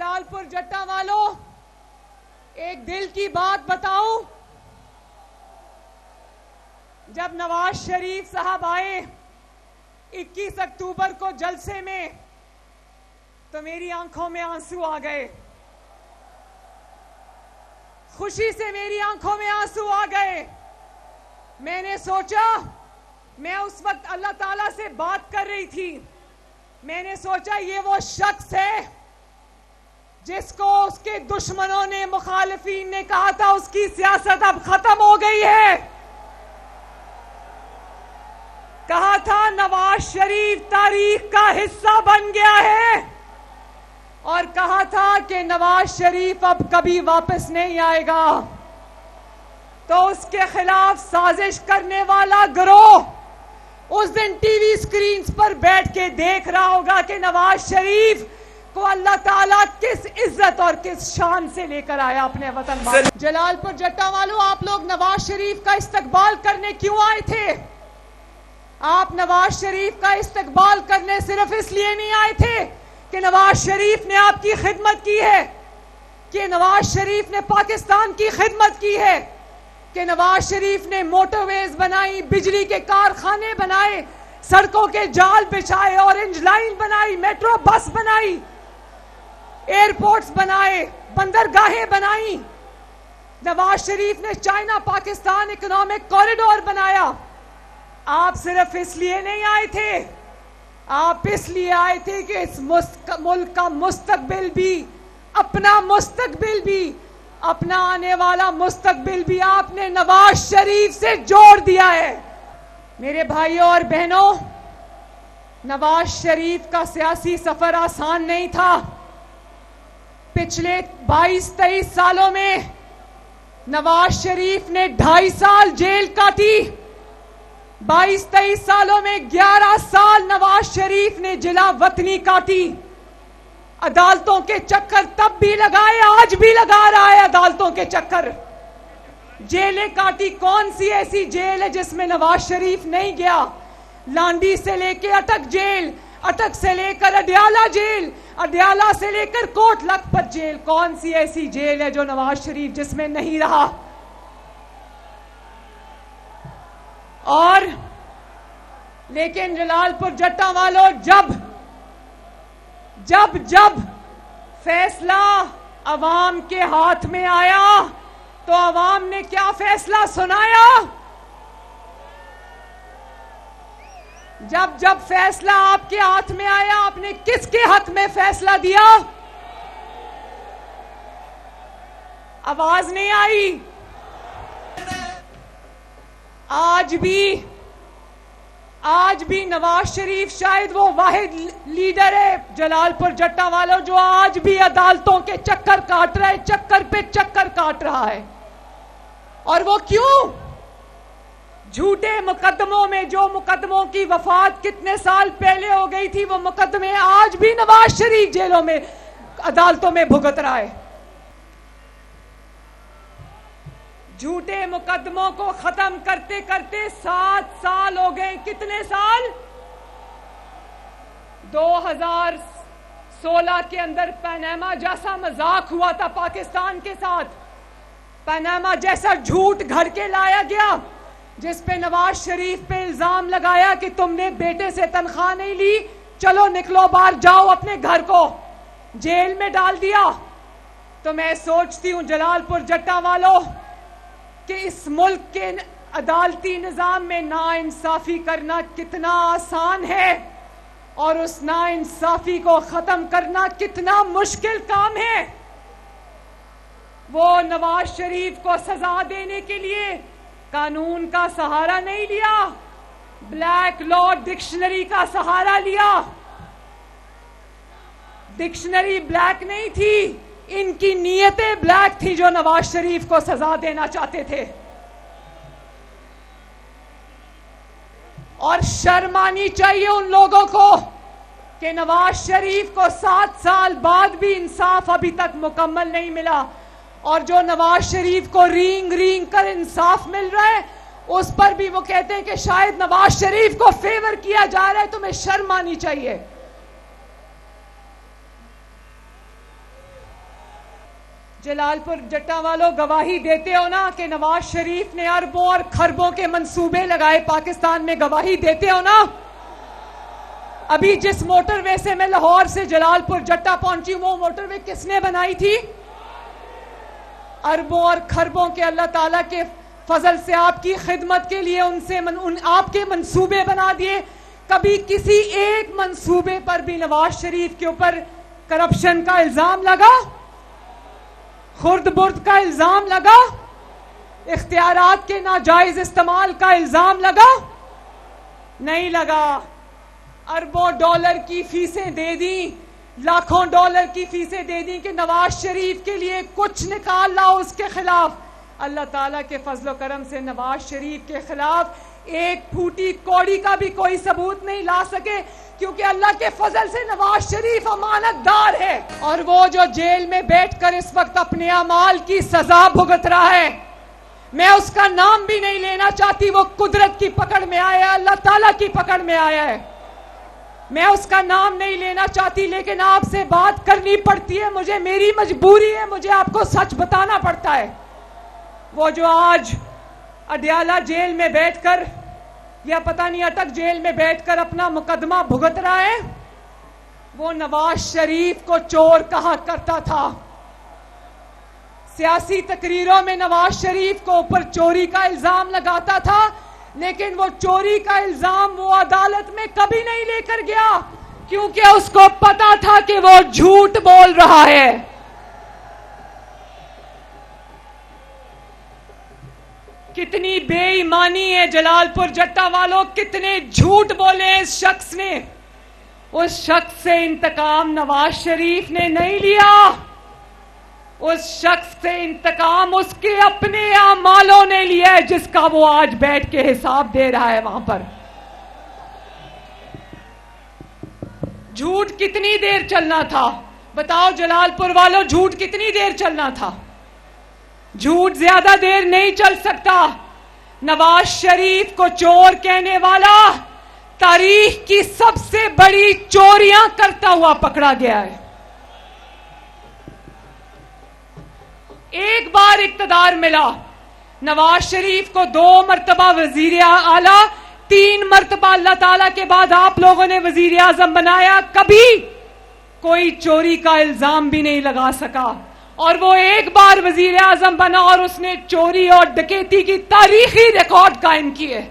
जलालपुर जट्टा वालों, एक दिल की बात बताऊं। जब नवाज शरीफ साहब आए 21 अक्टूबर को जलसे में, तो मेरी आंखों में आंसू आ गए। खुशी से मेरी आंखों में आंसू आ गए। मैंने सोचा, मैं उस वक्त अल्लाह ताला से बात कर रही थी, मैंने सोचा ये वो शख्स है जिसको उसके दुश्मनों ने, मुखालिफीन ने कहा था उसकी सियासत अब खत्म हो गई है। कहा था नवाज शरीफ तारीख का हिस्सा बन गया है, और कहा था कि नवाज शरीफ अब कभी वापस नहीं आएगा। तो उसके खिलाफ साजिश करने वाला गिरोह उस दिन टीवी स्क्रीन पर बैठ के देख रहा होगा कि नवाज शरीफ को अल्लाह ताला किस इज्जत और किस शान से लेकर आया अपने वतन में। जलालपुर जट्टा वालों, आप लोग नवाज शरीफ का इस्तकबाल करने क्यों आए थे? आप नवाज शरीफ का इस्तकबाल करने सिर्फ इसलिए नहीं आए थे कि नवाज शरीफ ने आपकी खिदमत की है, कि नवाज शरीफ ने पाकिस्तान की खिदमत की है, कि नवाज शरीफ ने मोटरवेज बनाई, बिजली के कारखाने बनाए, सड़कों के जाल बिछाए, ऑरेंज लाइन बनाई, मेट्रो बस बनाई, एयरपोर्ट्स बनाए, बंदरगाहें बनाई। नवाज शरीफ ने चाइना पाकिस्तान इकोनॉमिक कॉरिडोर बनाया। आप सिर्फ इसलिए नहीं आए थे, आप इसलिए आए थे कि इस मुल्क का मुस्तकबिल भी, अपना मुस्तकबिल भी, अपना आने वाला मुस्तकबिल भी आपने नवाज शरीफ से जोड़ दिया है। मेरे भाइयों और बहनों, नवाज शरीफ का सियासी सफर आसान नहीं था। पिछले 22-23 सालों में नवाज शरीफ ने 2.5 साल जेल काटी। 22-23 सालों में 11 साल नवाज शरीफ ने जिला वतनी काटी। अदालतों के चक्कर तब भी लगाए, आज भी लगा रहा है अदालतों के चक्कर। जेलें काटी। कौन सी ऐसी जेल है जिसमें नवाज शरीफ नहीं गया? लांडी से लेकर अटक जेल, अटक से लेकर अडयाला जेल, अडयाला से लेकर कोट लखपत जेल, कौन सी ऐसी जेल है जो नवाज शरीफ जिसमें नहीं रहा? और लेकिन जलालपुर जट्टा वालों, जब फैसला अवाम के हाथ में आया तो अवाम ने क्या फैसला सुनाया? जब फैसला आपके हाथ में आया, आपने किसके हक में फैसला दिया? आवाज नहीं आई। आज भी नवाज शरीफ शायद वो वाहिद लीडर है जलालपुर जट्टा वालों जो आज भी अदालतों के चक्कर काट रहा है, चक्कर पे चक्कर काट रहा है। और वो क्यों? झूठे मुकदमों में, जो मुकदमों की वफात कितने साल पहले हो गई थी, वो मुकदमे आज भी नवाज शरीफ जेलों में, अदालतों में भुगत रहा है। झूठे मुकदमों को खत्म करते करते 7 साल हो गए। कितने साल? 2016 के अंदर पनामा जैसा मजाक हुआ था पाकिस्तान के साथ। पनामा जैसा झूठ घर के लाया गया, जिस पे नवाज शरीफ पे इल्जाम लगाया कि तुमने बेटे से तनख्वाह नहीं ली, चलो निकलो बाहर, जाओ अपने घर को, जेल में डाल दिया। तो मैं सोचती हूं जलालपुर जट्टा वालों कि इस मुल्क के अदालती निजाम में नाइंसाफी करना कितना आसान है और उस नाइंसाफी को खत्म करना कितना मुश्किल काम है। वो नवाज शरीफ को सजा देने के लिए कानून का सहारा नहीं लिया, ब्लैक लॉ डिक्शनरी का सहारा लिया। डिक्शनरी ब्लैक नहीं थी, इनकी नीयतें ब्लैक थी जो नवाज शरीफ को सजा देना चाहते थे। और शर्म आनी चाहिए उन लोगों को कि नवाज शरीफ को 7 साल बाद भी इंसाफ अभी तक मुकम्मल नहीं मिला, और जो नवाज शरीफ को रींग रींग कर इंसाफ मिल रहा है उस पर भी वो कहते हैं कि शायद नवाज शरीफ को फेवर किया जा रहा है। तुम्हें शर्म आनी चाहिए। जलालपुर जट्टा वालों गवाही देते हो ना कि नवाज शरीफ ने अरबों और खरबों के मंसूबे लगाए पाकिस्तान में, गवाही देते हो ना? अभी जिस मोटरवे से मैं लाहौर से जलालपुर जट्टा पहुंची, वो मोटरवे किसने बनाई थी? अरबों और खरबों के अल्लाह ताला के फजल से आपकी खिदमत के लिए आपके मंसूबे बना दिए। कभी किसी एक मंसूबे पर भी नवाज शरीफ के ऊपर करप्शन का इल्जाम लगा? खुर्द बुर्द का इल्जाम लगा? इख्तियारात के नाजायज इस्तेमाल का इल्जाम लगा? नहीं लगा। अरबों डॉलर की फीसें दे दी, लाखों डॉलर की फीसें दे दी कि नवाज शरीफ के लिए कुछ निकाल लाओ उसके खिलाफ। अल्लाह ताला के फजलो करम से नवाज शरीफ के खिलाफ एक फूटी कौड़ी का भी कोई सबूत नहीं ला सके, क्योंकि अल्लाह के फजल से नवाज शरीफ अमानतदार है। और वो जो जेल में बैठकर इस वक्त अपने अमाल की सजा भुगत रहा है, मैं उसका नाम भी नहीं लेना चाहती। वो कुदरत की पकड़ में आया है, अल्लाह ताला की पकड़ में आया है। मैं उसका नाम नहीं लेना चाहती, लेकिन आपसे बात करनी पड़ती है मुझे, मेरी मजबूरी है, मुझे आपको सच बताना पड़ता है। वो जो आज अडयाला जेल में बैठकर या पता नहीं अटक जेल में बैठकर अपना मुकदमा भुगत रहा है, वो नवाज शरीफ को चोर कहा करता था। सियासी तकरीरों में नवाज शरीफ को ऊपर चोरी का इल्जाम लगाता था, लेकिन वो चोरी का इल्जाम वो अदालत में कभी नहीं लेकर गया, क्योंकि उसको पता था कि वो झूठ बोल रहा है। कितनी बेईमानी है जलालपुर जट्टा वालों, कितने झूठ बोले इस शख्स ने। उस शख्स से इंतकाम नवाज शरीफ ने नहीं लिया, उस शख्स से इंतकाम उसके अपने अमालों ने लिया है, जिसका वो आज बैठ के हिसाब दे रहा है वहां पर। झूठ कितनी देर चलना था बताओ जलालपुर वालों, झूठ कितनी देर चलना था? झूठ ज्यादा देर नहीं चल सकता। नवाज शरीफ को चोर कहने वाला तारीख की सबसे बड़ी चोरियां करता हुआ पकड़ा गया है। एक बार इक्तदार मिला, नवाज शरीफ को 2 मरतबा वजीर आला, 3 मरतबा अल्लाह ताला के बाद आप लोगों ने वजीर आजम बनाया, कभी कोई चोरी का इल्जाम भी नहीं लगा सका। और वो एक बार वजीर आजम बना और उसने चोरी और डकैती की तारीखी रिकॉर्ड कायम किए।